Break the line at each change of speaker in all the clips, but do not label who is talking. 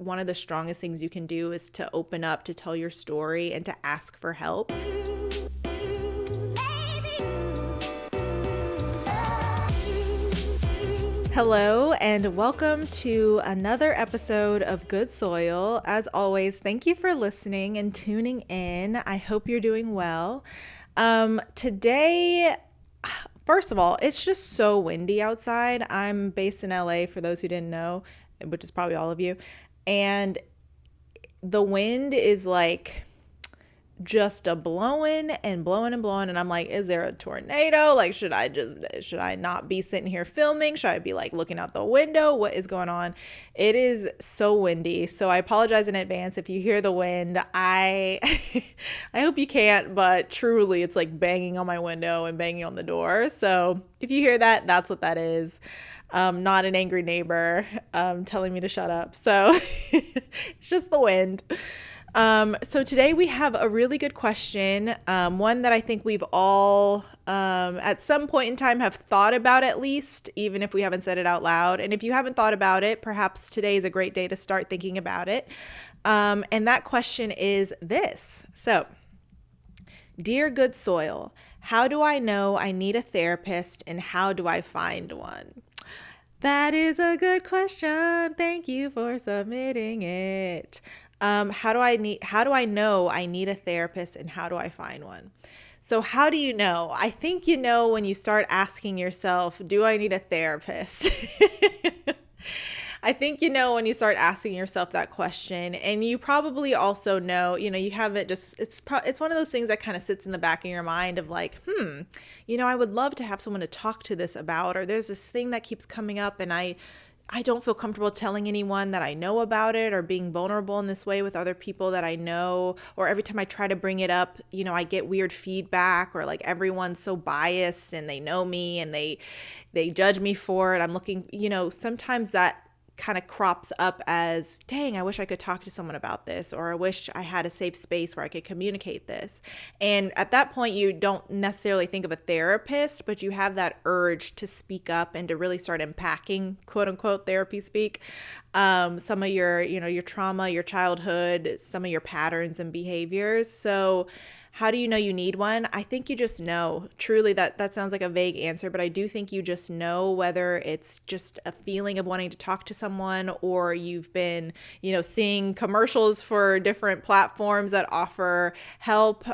one of the strongest things you can do is to open up, to tell your story, and to ask for help. Hello, and welcome to another episode of Goode Soil. As always, thank you for listening and tuning in. I hope you're doing well. Today, first of all, it's just so windy outside. I'm based in LA, for those who didn't know, which is probably all of you. And the wind is like just a blowing and blowing and blowing, and I'm like, is there a tornado? Like, should I not be sitting here filming? Should I be like looking out the window? What is going on? It is so windy, so I apologize in advance if you hear the wind. I I hope you can't, but truly it's like banging on my window and banging on the door. So if you hear that, that's what that is. Not an angry neighbor telling me to shut up. So it's just the wind. So today we have a really good question, one that I think we've all at some point in time have thought about, at least, even if we haven't said it out loud. And if you haven't thought about it, perhaps today is a great day to start thinking about it. And that question is this. So, dear Goode Soil, how do I know I need a therapist, and how do I find one? That is a good question. Thank you for submitting it. How do I know I need a therapist, and how do I find one? So how do you know? I think you know when you start asking yourself, do I need a therapist? I think you know when you start asking yourself that question, and you probably also know, you have it just, it's one of those things that kind of sits in the back of your mind of like, I would love to have someone to talk to this about, or there's this thing that keeps coming up and I don't feel comfortable telling anyone that I know about it, or being vulnerable in this way with other people that I know, or every time I try to bring it up, I get weird feedback, or like everyone's so biased and they know me and they judge me for it. I'm looking, sometimes that kind of crops up as, dang, I wish I could talk to someone about this, or I wish I had a safe space where I could communicate this. And at that point, you don't necessarily think of a therapist, but you have that urge to speak up and to really start unpacking, quote unquote, therapy speak, some of your trauma, your childhood, some of your patterns and behaviors. So how do you know you need one? I think you just know. Truly, that sounds like a vague answer, but I do think you just know, whether it's just a feeling of wanting to talk to someone, or you've been, seeing commercials for different platforms that offer help.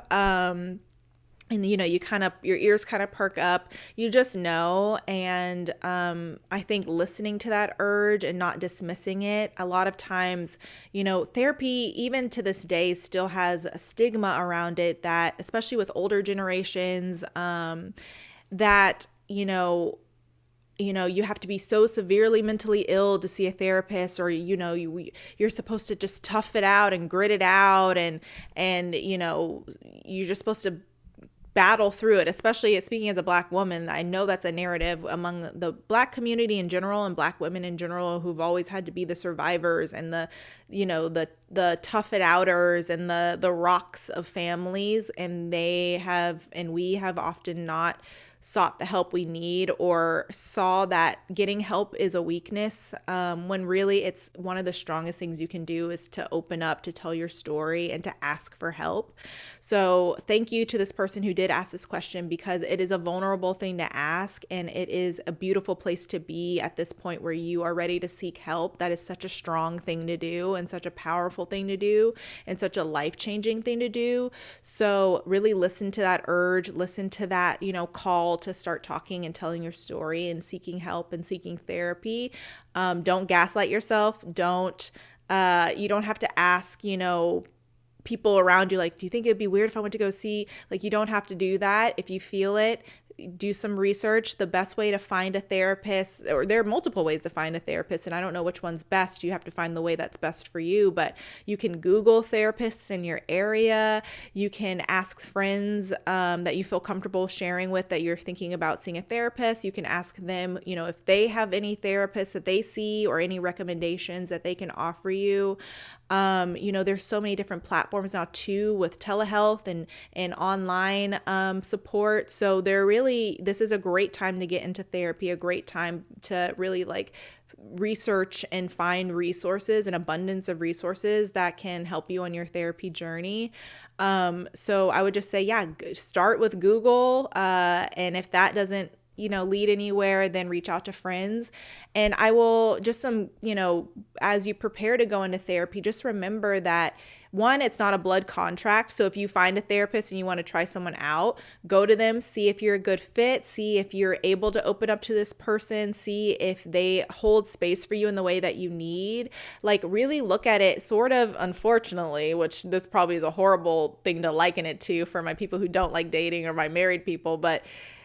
And your ears kind of perk up. You just know. And I think listening to that urge and not dismissing it. A lot of times, therapy, even to this day, still has a stigma around it, that especially with older generations, that you have to be so severely mentally ill to see a therapist, or you're supposed to just tough it out and grit it out, and you're just supposed to battle through it. Especially speaking as a Black woman, I know that's a narrative among the Black community in general, and Black women in general, who've always had to be the survivors and the tough it outers and the rocks of families, and we have often not sought the help we need, or saw that getting help is a weakness, when really it's one of the strongest things you can do is to open up, to tell your story, and to ask for help. So thank you to this person who did ask this question, because it is a vulnerable thing to ask, and it is a beautiful place to be at this point where you are ready to seek help. That is such a strong thing to do, and such a powerful thing to do, and such a life-changing thing to do. So really listen to that urge, listen to that, call to start talking and telling your story and seeking help and seeking therapy. Don't gaslight yourself. You don't have to ask, people around you, like, do you think it'd be weird if I went to go see, like, you don't have to do that. If you feel it, do some research. The best way to find a therapist, or there are multiple ways to find a therapist, and I don't know which one's best. You have to find the way that's best for you, but you can Google therapists in your area. You can ask friends that you feel comfortable sharing with that you're thinking about seeing a therapist. You can ask them, if they have any therapists that they see, or any recommendations that they can offer you. There's so many different platforms now too, with telehealth and online support. So this is a great time to get into therapy, a great time to really research and find resources, an abundance of resources that can help you on your therapy journey. So I would just say, yeah, start with Google. And if that doesn't, lead anywhere, then reach out to friends. And I will just as you prepare to go into therapy, just remember that one, it's not a blood contract. So if you find a therapist and you want to try someone out, go to them, see if you're a good fit, see if you're able to open up to this person, see if they hold space for you in the way that you need. Like, really look at it sort of, unfortunately, which this probably is a horrible thing to liken it to for my people who don't like dating or my married people, but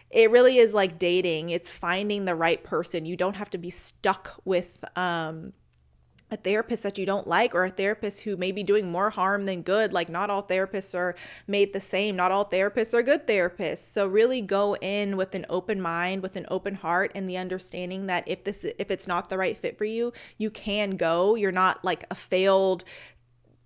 it really is like dating. It's finding the right person. You don't have to be stuck with a therapist that you don't like, or a therapist who may be doing more harm than good. Like, not all therapists are made the same. Not all therapists are good therapists. So really go in with an open mind, with an open heart, and the understanding that if it's not the right fit for you, you can go. You're not like a failed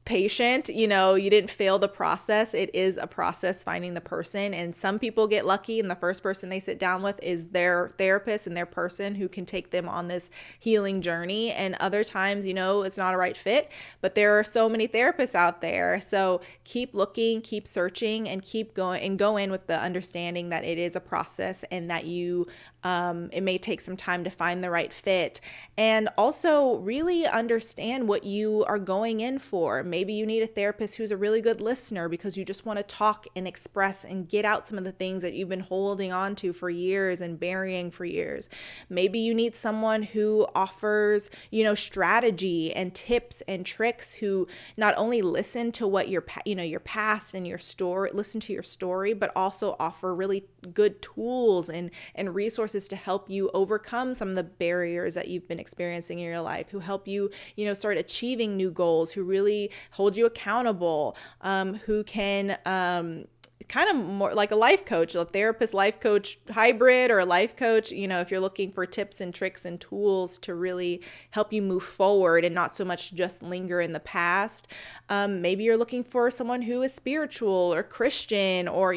patient, you didn't fail the process. It is a process finding the person. And some people get lucky and the first person they sit down with is their therapist and their person who can take them on this healing journey. And other times, it's not a right fit, but there are so many therapists out there. So keep looking, keep searching, and keep going, and go in with the understanding that it is a process and that it may take some time to find the right fit. And also really understand what you are going in for. Maybe you need a therapist who's a really good listener because you just want to talk and express and get out some of the things that you've been holding on to for years and burying for years. Maybe you need someone who offers, strategy and tips and tricks, who not only listen to what your past and your story, listen to your story, but also offer really good tools and resources to help you overcome some of the barriers that you've been experiencing in your life, who help you, start achieving new goals, who really hold you accountable, who can kind of more like a life coach, a therapist life coach hybrid, or a life coach, if you're looking for tips and tricks and tools to really help you move forward and not so much just linger in the past. Maybe you're looking for someone who is spiritual or Christian or,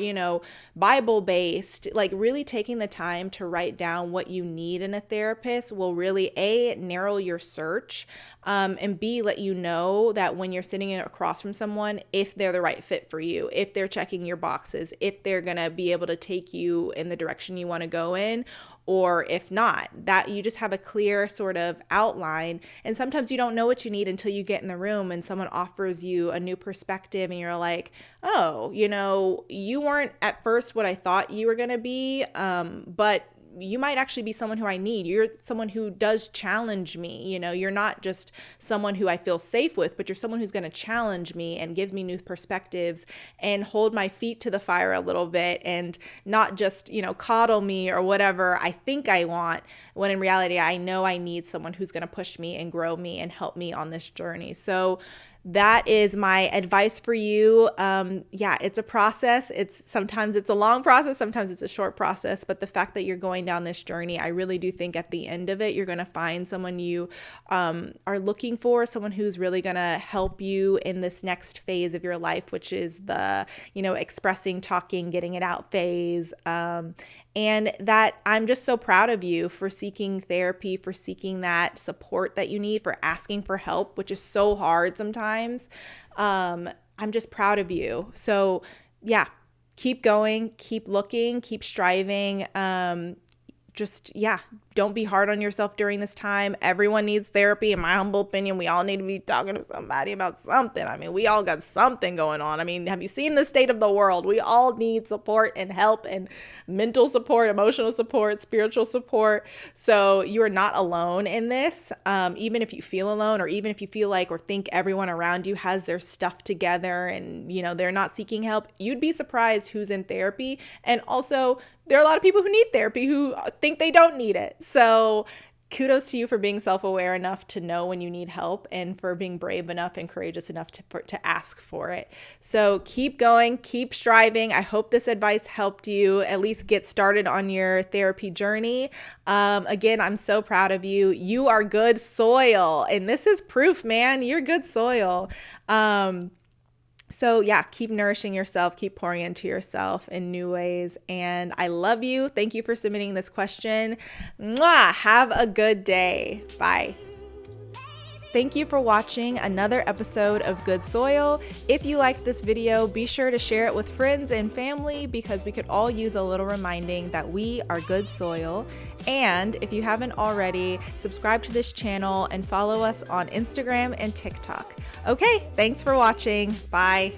Bible based. Like, really taking the time to write down what you need in a therapist will really narrow your search, and B, let you know that when you're sitting across from someone, if they're the right fit for you, if they're checking your boxes, if they're going to be able to take you in the direction you want to go in, or if not, that you just have a clear sort of outline. And sometimes you don't know what you need until you get in the room and someone offers you a new perspective and you're like, oh, you weren't at first what I thought you were going to be, but you might actually be someone who I need. You're someone who does challenge me. You're not just someone who I feel safe with, but you're someone who's going to challenge me and give me new perspectives and hold my feet to the fire a little bit, and not just, coddle me or whatever I think I want, when in reality, I know I need someone who's going to push me and grow me and help me on this journey. So that is my advice for you. It's a process. Sometimes it's a long process, sometimes it's a short process, but the fact that you're going down this journey, I really do think at the end of it, you're going to find someone you are looking for, someone who's really going to help you in this next phase of your life, which is the, expressing, talking, getting it out phase. And that I'm just so proud of you for seeking therapy, for seeking that support that you need, for asking for help, which is so hard sometimes. I'm just proud of you. So yeah, keep going, keep looking, keep striving. Don't be hard on yourself during this time. Everyone needs therapy. In my humble opinion, we all need to be talking to somebody about something. I mean, we all got something going on. I mean, have you seen the state of the world? We all need support and help, and mental support, emotional support, spiritual support. So you are not alone in this. Even if you feel alone, or even if you feel like or think everyone around you has their stuff together and, they're not seeking help, you'd be surprised who's in therapy. And also, there are a lot of people who need therapy who think they don't need it. So kudos to you for being self-aware enough to know when you need help, and for being brave enough and courageous enough to ask for it. So keep going, keep striving. I hope this advice helped you at least get started on your therapy journey. Again, I'm so proud of you. You are good soil, and this is proof, man. You're good soil. So yeah, keep nourishing yourself, keep pouring into yourself in new ways. And I love you. Thank you for submitting this question. Mwah! Have a good day. Bye. Thank you for watching another episode of Goode Soil. If you liked this video, be sure to share it with friends and family because we could all use a little reminding that we are good soil. And if you haven't already, subscribe to this channel and follow us on Instagram and TikTok. Okay, thanks for watching. Bye.